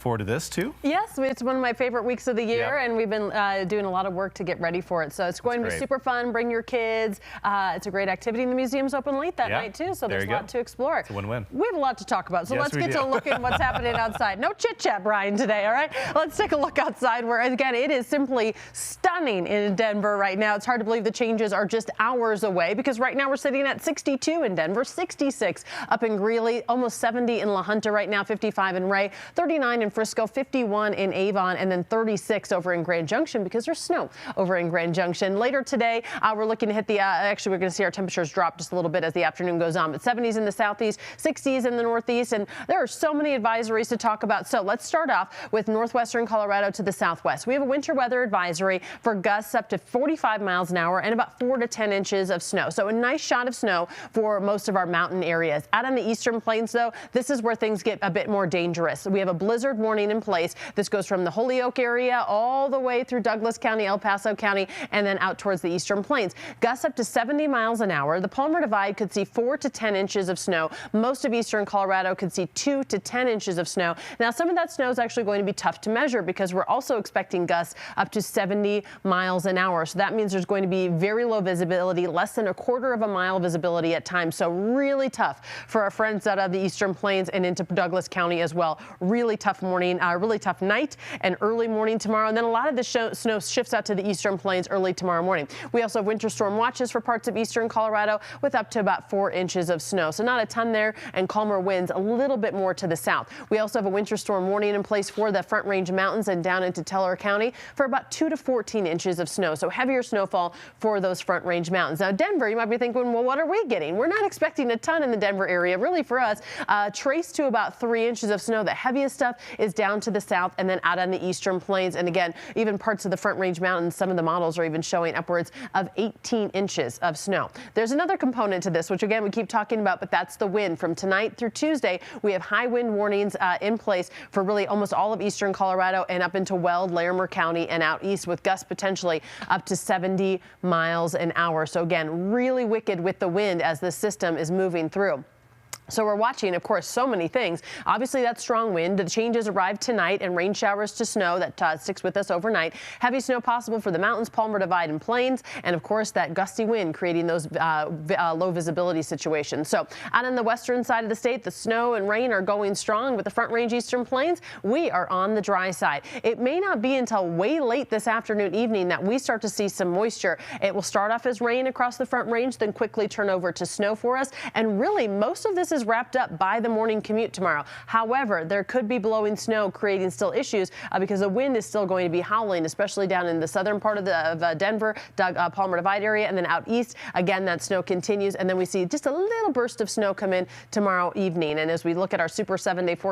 Forward to this too? Yes, it's one of my favorite weeks of the year, and we've been doing a lot of work to get ready for it. So it's going to be super fun. Bring your kids. It's a great activity. The museum's open late that night too, so there's a lot to explore. It's a win-win. We have a lot to talk about, so let's get to a look at what's happening outside. No chit-chat, Brian, today, all right? Let's take a look outside where, again, it is simply stunning in Denver right now. It's hard to believe the changes are just hours away because right now we're sitting at 62 in Denver, 66 up in Greeley, almost 70 in La Junta right now, 55 in Ray, 39 in Frisco, 51 in Avon, and then 36 over in Grand Junction because there's snow over in Grand Junction. Later today, we're looking to hit the, actually, we're going to see our temperatures drop just a little bit as the afternoon goes on, but 70s in the southeast, 60s in the northeast, and there are so many advisories to talk about. So let's start off with northwestern Colorado to the southwest. We have a winter weather advisory for gusts up to 45 miles an hour and about 4 to 10 inches of snow. So a nice shot of snow for most of our mountain areas. Out on the eastern plains, though, this is where things get a bit more dangerous. We have a blizzard warning in place. This goes from the Holyoke area all the way through Douglas County, El Paso County, and then out towards the eastern plains. Gusts up to 70 miles an hour. The Palmer Divide could see 4 to 10 inches of snow. Most of eastern Colorado could see 2 to 10 inches of snow. Now, some of that snow is actually going to be tough to measure because we're also expecting gusts up to 70 miles an hour. So that means there's going to be very low visibility, less than a quarter of a mile visibility at times. So really tough for our friends out of the eastern plains and into Douglas County as well. Really tough morning, really tough night and early morning tomorrow. And then a lot of the snow shifts out to the eastern plains early tomorrow morning. We also have winter storm watches for parts of eastern Colorado with up to about 4 inches of snow. So not a ton there, and calmer winds a little bit more to the south. We also have a winter storm warning in place for the Front Range Mountains and down into Teller County for about 2 to 14 inches of snow. So heavier snowfall for those Front Range Mountains. Now, Denver, you might be thinking, well, what are we getting? We're not expecting a ton in the Denver area. Really, for us, trace to about 3 inches of snow. The heaviest stuff is down to the south and then out on the eastern plains. And again, even parts of the Front Range Mountains, some of the models are even showing upwards of 18 inches of snow. There's another component to this, which again, we keep talking about, but that's the wind. From tonight through Tuesday, we have high wind warnings in place for really almost all of eastern Colorado and up into Weld, Larimer County and out east with gusts potentially up to 70 miles an hour. So again, really wicked with the wind as the system is moving through. So we're watching, of course, so many things. Obviously, that strong wind. The changes arrive tonight and rain showers to snow that sticks with us overnight. Heavy snow possible for the mountains, Palmer Divide and plains. And, of course, that gusty wind creating those low visibility situations. So out on the western side of the state, the snow and rain are going strong. With the Front Range eastern plains, we are on the dry side. It may not be until way late this afternoon, evening that we start to see some moisture. It will start off as rain across the Front Range, then quickly turn over to snow for us. And really, most of this is wrapped up by the morning commute tomorrow. However, there could be blowing snow, creating still issues because the wind is still going to be howling, especially down in the southern part of Denver, Palmer Divide area, and then out east. Again, that snow continues, and then we see just a little burst of snow come in tomorrow evening. And as we look at our super 7-day forecast,